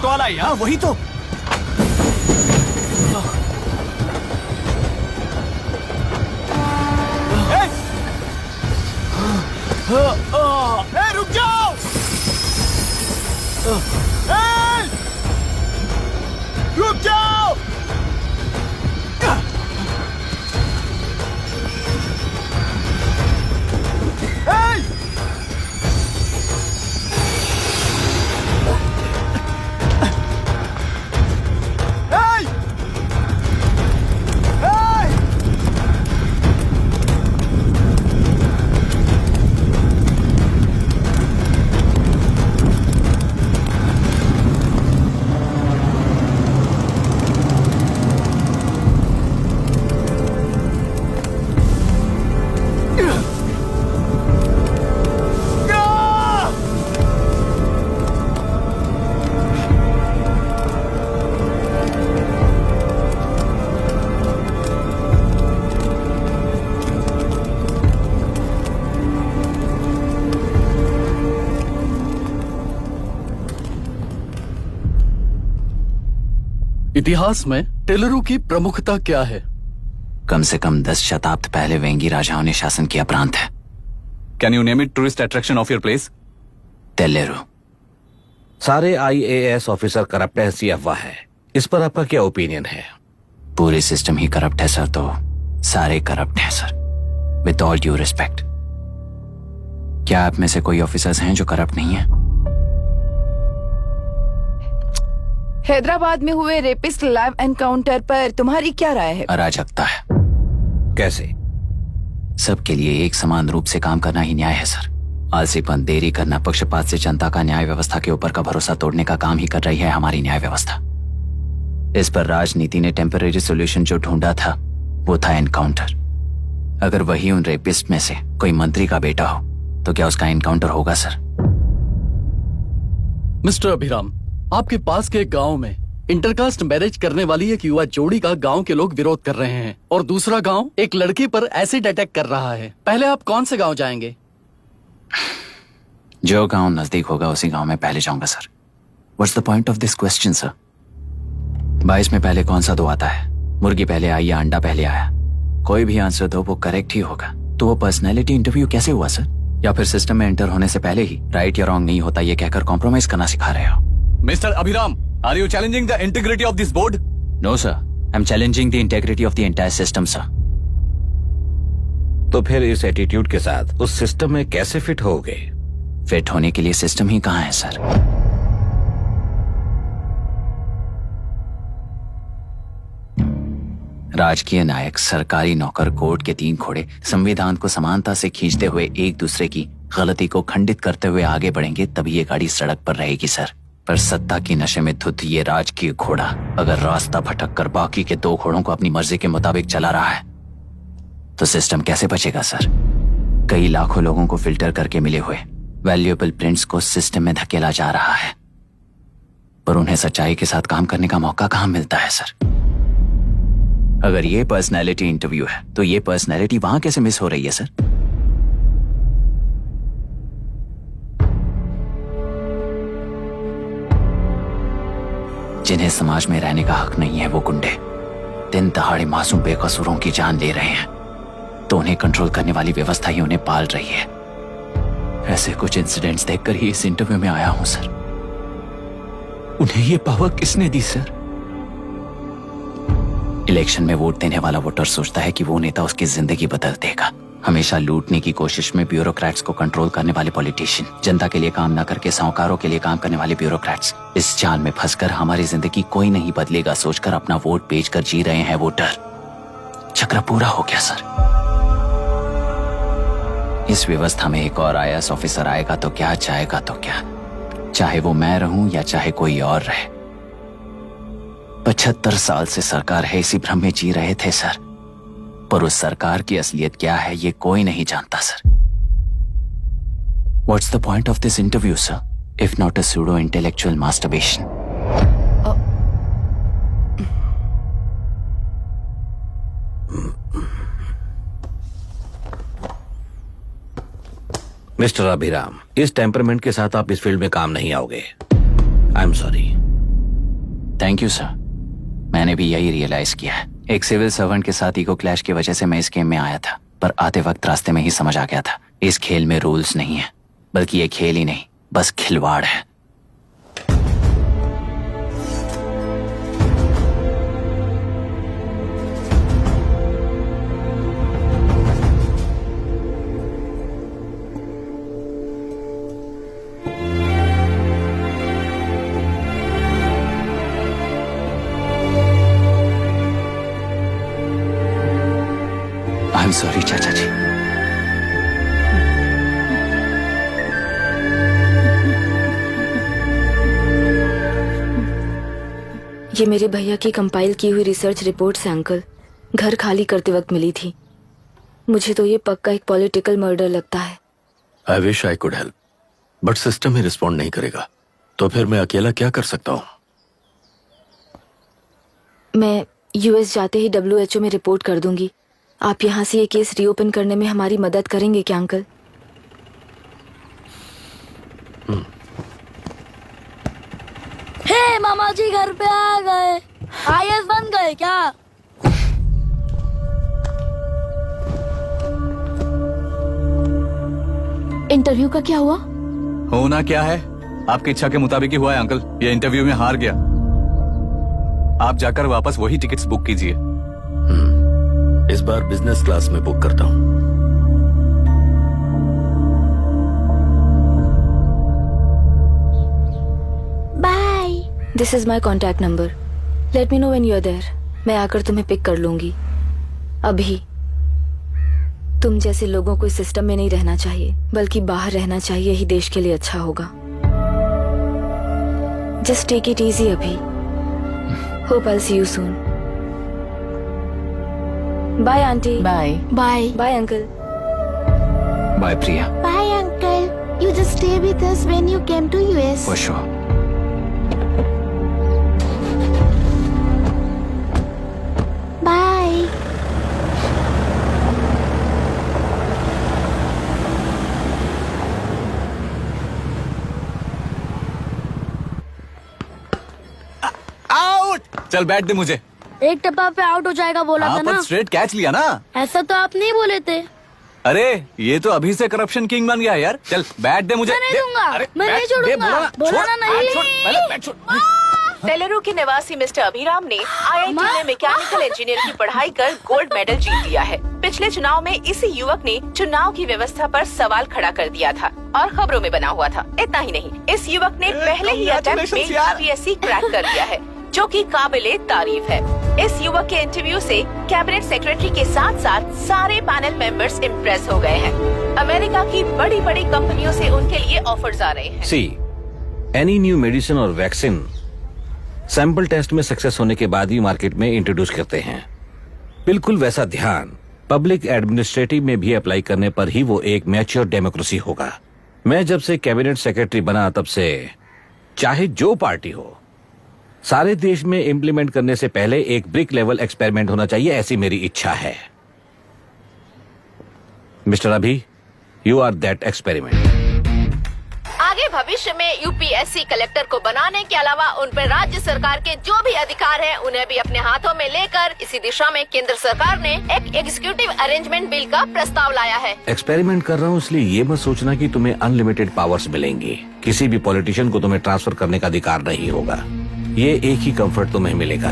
Call आई। हाँ वही तो। रुक जाओ। रुक जाओ। इतिहास में टेलरों की प्रमुखता क्या है? कम से कम 10 शताब्द पहले वेंगी राजाओं ने शासन किया प्रांत है। Can you name it tourist attraction of your place? टेलेरो। सारे IAS ऑफिसर करप्ट है, ऐसी अफवाह है। इस पर आपका क्या ओपिनियन है? पूरे सिस्टम ही करप्ट है सर, तो सारे करप्ट हैं sir, with all due respect. क्या आप में से कोई ऑफिसर्स हैं जो करप्ट नहीं है? हैदराबाद में हुए रेपिस्ट लाइव एनकाउंटर पर तुम्हारी क्या राय है? अराजकता है। कैसे? सबके लिए एक समान रूप से काम करना ही न्याय है सर। आलसीपन, देरी करना, पक्षपात से जनता का न्याय व्यवस्था के ऊपर का भरोसा तोड़ने का काम ही कर रही है हमारी न्याय व्यवस्था। इस पर राजनीति ने टेम्परेरी सोल्यूशन जो ढूंढा था वो था एनकाउंटर। अगर वही उन रेपिस्ट में से कोई मंत्री का बेटा हो तो क्या उसका एनकाउंटर होगा सर? मिस्टर अभिराम, आपके पास के गांव में इंटरकास्ट मैरिज करने वाली एक युवा जोड़ी का गांव के लोग विरोध कर रहे हैं और दूसरा गांव एक लड़की पर एसिड अटैक कर रहा है। पहले आप कौन से गांव जाएंगे? जो गांव नजदीक होगा उसी गांव में पहले जाऊंगा sir. What's the point of this question sir? 22 में पहले कौन सा दो आता है? मुर्गी पहले आई या अंडा पहले आया? कोई भी आंसर दो वो करेक्ट ही होगा। तो वो पर्सनैलिटी इंटरव्यू कैसे हुआ सर? या फिर सिस्टम में एंटर होने से पहले ही राइट या रॉन्ग नहीं होता ये कहकर कॉम्प्रोमाइज करना सिखा रहे हो? Mr. Abhiram, are you challenging the integrity of this board? No sir, I'm challenging the integrity of the entire system sir. तो फिर इस एटीट्यूड के साथ उस सिस्टम में कैसे फिट होगे? फिट होने के लिए सिस्टम ही कहाँ है सर? राजकीय नायक, सरकारी नौकर, कोर्ट के 3 घोड़े संविधान को समानता से खींचते हुए एक दूसरे की गलती को खंडित करते हुए आगे बढ़ेंगे तभी ये गाड़ी सड़क पर रहेगी सर। पर सत्ता की नशे में धुत ये राजकीय घोड़ा अगर रास्ता भटक कर बाकी के 2 घोड़ों को अपनी मर्जी के मुताबिक चला रहा है तो सिस्टम कैसे बचेगा सर? कई लाखों लोगों को फिल्टर करके मिले हुए वैल्यूएबल प्रिंट्स को सिस्टम में धकेला जा रहा है, पर उन्हें सच्चाई के साथ काम करने का मौका कहां मिलता है सर? अगर ये पर्सनैलिटी इंटरव्यू है तो ये पर्सनैलिटी वहां कैसे मिस हो रही है सर? जिन्हें समाज में रहने का हक नहीं है वो गुंडे दिन दहाड़े मासूम बेकसूरों की जान ले रहे हैं, तो उन्हें कंट्रोल करने वाली व्यवस्था ही उन्हें पाल रही है। ऐसे कुछ इंसिडेंट्स देखकर ही इस इंटरव्यू में आया हूं सर। उन्हें ये पावर किसने दी सर? इलेक्शन में वोट देने वाला वोटर सोचता है कि वो नेता उसकी जिंदगी बदल देगा। हमेशा लूटने की कोशिश में ब्यूरोक्रेट्स को कंट्रोल करने वाले पॉलिटिशियन, जनता के लिए काम न करके साहूकारों के लिए काम करने वाले ब्यूरोक्रेट्स, इस जाल में फंसकर हमारी जिंदगी कोई नहीं बदलेगा सोचकर अपना वोट बेचकर जी रहे हैं वोटर। चक्र पूरा हो गया सर। इस व्यवस्था में एक और IAS ऑफिसर आएगा तो क्या, जाएगा तो क्या, चाहे वो मैं रहूं या चाहे कोई और रहे। 75 साल से सरकार है इसी भ्रम में जी रहे थे सर, पर उस सरकार की असलियत क्या है ये कोई नहीं जानता sir. What's the point of this interview, sir, if not a pseudo-intellectual masturbation? Mister Abhiram, इस टेम्परमेंट के साथ आप इस फील्ड में काम नहीं आओगे। I am sorry. Thank you sir. मैंने भी यही रियलाइज किया है। एक सिविल सर्वेंट के साथ ईगो क्लैश की वजह से मैं इस गेम में आया था, पर आते वक्त रास्ते में ही समझ आ गया था इस खेल में रूल्स नहीं है, बल्कि ये खेल ही नहीं बस खिलवाड़ है। आई एम सॉरी चाचा जी। ये मेरे भैया की कंपाइल की हुई रिसर्च रिपोर्ट से अंकल, घर खाली करते वक्त मिली थी। मुझे तो ये पक्का एक पॉलिटिकल मर्डर लगता है। I wish I could help, but system he respond नहीं करेगा, तो फिर मैं अकेला क्या कर सकता हूँ? मैं यूएस जाते ही WHO में रिपोर्ट कर दूंगी। आप यहाँ से ये केस रीओपन करने में हमारी मदद करेंगे क्या अंकल? हे मामा जी घर पे आ गए। IAS बन गए क्या? इंटरव्यू का क्या हुआ? होना क्या है, आपकी इच्छा के मुताबिक ही हुआ है अंकल। ये इंटरव्यू में हार गया। आप जाकर वापस वही टिकट्स बुक कीजिए। इस बार बिजनेस क्लास में बुक करता हूँ। Bye. This is my contact number. Let me know when you are there. मैं आकर तुम्हें पिक कर लूंगी। अभी तुम जैसे लोगों को इस सिस्टम में नहीं रहना चाहिए, बल्कि बाहर रहना चाहिए, ही देश के लिए अच्छा होगा। जस्ट टेक इट इजी अभी। Hope I see you soon. Bye aunty. Bye. Bye bye uncle. Bye Priya. Bye uncle. You just stay with us when you came to US. For sure. Bye. Out. चल बैठ दे मुझे। एक टप्पा पे out हो जाएगा बोला था हाँ, ना। पर स्ट्रेट कैच लिया ना। ऐसा तो आप नहीं बोले थे। अरे ये तो अभी से करप्शन किंग बन गया है यार। चल बैठ दे मुझे। मैं नहीं दे। दूंगा। अरे, मैं बैठ, नहीं छोड़ूंगा। दे, बोला ना, बोला छोड़, ना नहीं। छोड़, पहले बैठ, छोड़। तेलुरु के निवासी मिस्टर अभिराम ने IIT में मैकेनिकल इंजीनियर की पढ़ाई कर गोल्ड मेडल जीत लिया है। पिछले चुनाव में इसी युवक ने चुनाव की व्यवस्था पर सवाल खड़ा कर दिया था और खबरों में बना हुआ था। इतना ही नहीं, इस युवक ने पहले ही अटेम्प्ट में UPSC क्रैक कर लिया है, जो कि काबिले तारीफ है। इस युवक के इंटरव्यू से कैबिनेट सेक्रेटरी के साथ साथ सारे पैनल मेंबर्स इम्प्रेस हो गए हैं। अमेरिका की बड़ी बड़ी कंपनियों से उनके लिए ऑफर्स आ रहे हैं। सी एनी न्यू मेडिसिन और वैक्सीन सैंपल टेस्ट में सक्सेस होने के बाद ही मार्केट में इंट्रोड्यूस करते हैं। बिल्कुल वैसा ध्यान पब्लिक एडमिनिस्ट्रेटिव में भी अप्लाई करने पर ही वो एक मैच्योर डेमोक्रेसी होगा। मैं जब से कैबिनेट सेक्रेटरी बना तब से चाहे जो पार्टी हो, सारे देश में इम्प्लीमेंट करने से पहले एक ब्रिक लेवल एक्सपेरिमेंट होना चाहिए, ऐसी मेरी इच्छा है। मिस्टर अभी, यू आर दैट एक्सपेरिमेंट। आगे भविष्य में UPSC कलेक्टर को बनाने के अलावा उन पर राज्य सरकार के जो भी अधिकार हैं, उन्हें भी अपने हाथों में लेकर इसी दिशा में केंद्र सरकार ने एक एग्जीक्यूटिव अरेंजमेंट बिल का प्रस्ताव लाया है। एक्सपेरिमेंट कर रहा हूँ इसलिए ये मत सोचना कि तुम्हें अनलिमिटेड पावर्स मिलेंगे। किसी भी पॉलिटिशियन को तुम्हें ट्रांसफर करने का अधिकार नहीं होगा। ये एक ही कंफर्ट तुम्हें मिलेगा,